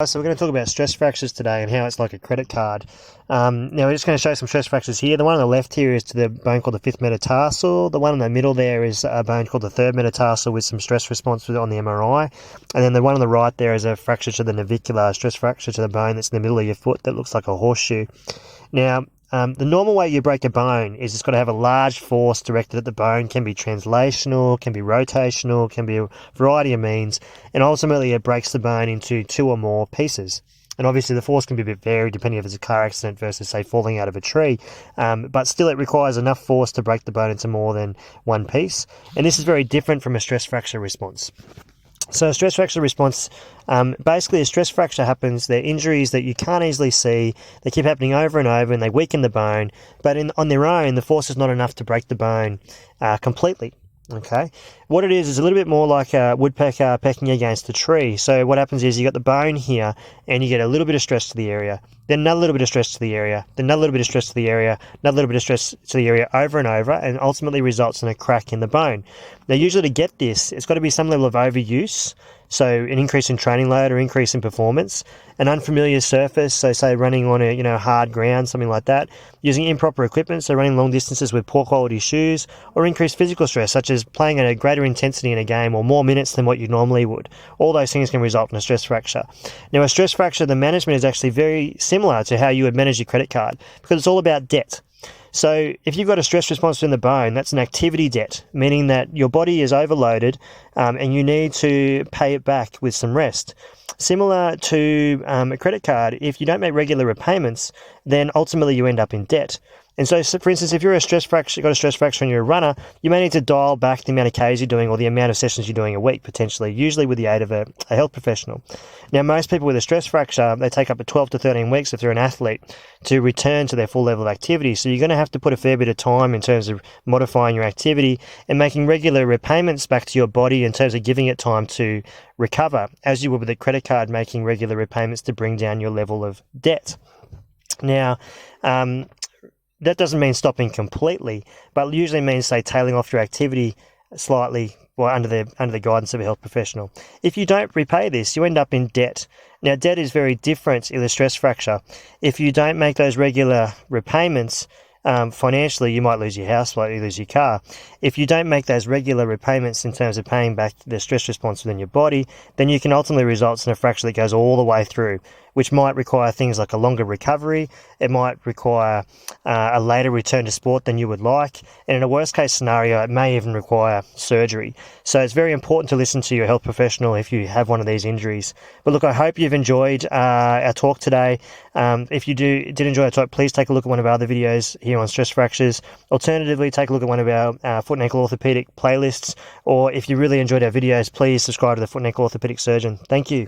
So we're going to talk about stress fractures today and how it's like a credit card. Now we're just going to show some stress fractures here. The one on the left here is to the bone called the fifth metatarsal. The one in the middle there is a bone called the third metatarsal with some stress response on the MRI. And then the one on the right there is a fracture to the navicular, stress fracture to the bone that's in the middle of your foot that looks like a horseshoe. Now, the normal way you break a bone is it's got to have a large force directed at the bone. Can be translational, can be rotational, can be a variety of means, and ultimately it breaks the bone into two or more pieces. And obviously the force can be a bit varied depending if it's a car accident versus, say, falling out of a tree, but still it requires enough force to break the bone into more than one piece. And this is very different from a stress fracture response. So a stress fracture response, basically a stress fracture happens, they're injuries that you can't easily see, they keep happening over and over and they weaken the bone, but on their own the force is not enough to break the bone completely. Okay, what it is a little bit more like a woodpecker pecking against a tree. So what happens is you got the bone here and you get a little bit of stress to the area, then another little bit of stress to the area, then another little bit of stress to the area, another little bit of stress to the area over and over, and ultimately results in a crack in the bone. Now usually to get this, it's got to be some level of overuse, so an increase in training load or increase in performance, an unfamiliar surface, so say running on a hard ground, something like that, using improper equipment, so running long distances with poor quality shoes, or increased physical stress, such as playing at a greater intensity in a game or more minutes than what you normally would. All those things can result in a stress fracture. Now a stress fracture, the management is actually very similar to how you would manage your credit card, because it's all about debt. So if you've got a stress response in the bone, that's an activity debt, meaning that your body is overloaded and you need to pay it back with some rest. Similar to a credit card, if you don't make regular repayments, then ultimately you end up in debt. And so, for instance, if you're got a stress fracture and you're a runner, you may need to dial back the amount of Ks you're doing or the amount of sessions you're doing a week, potentially, usually with the aid of a health professional. Now, most people with a stress fracture, they take up to 12 to 13 weeks if they're an athlete to return to their full level of activity. So you're going to have to put a fair bit of time in terms of modifying your activity and making regular repayments back to your body in terms of giving it time to recover, as you would with a credit card, making regular repayments to bring down your level of debt. Now, that doesn't mean stopping completely, but usually means, say, tailing off your activity slightly, well, under the guidance of a health professional. If you don't repay this, you end up in debt. Now, debt is very different in a stress fracture. If you don't make those regular repayments, financially, you might lose your house, you might lose your car. If you don't make those regular repayments in terms of paying back the stress response within your body, then you can ultimately result in a fracture that goes all the way through, which might require things like a longer recovery. It might require a later return to sport than you would like. And in a worst case scenario, it may even require surgery. So it's very important to listen to your health professional if you have one of these injuries. But look, I hope you've enjoyed our talk today. If you did enjoy our talk, please take a look at one of our other videos here on stress fractures. Alternatively, take a look at one of our foot and ankle orthopedic playlists. Or if you really enjoyed our videos, please subscribe to the Foot and Ankle Orthopedic Surgeon. Thank you.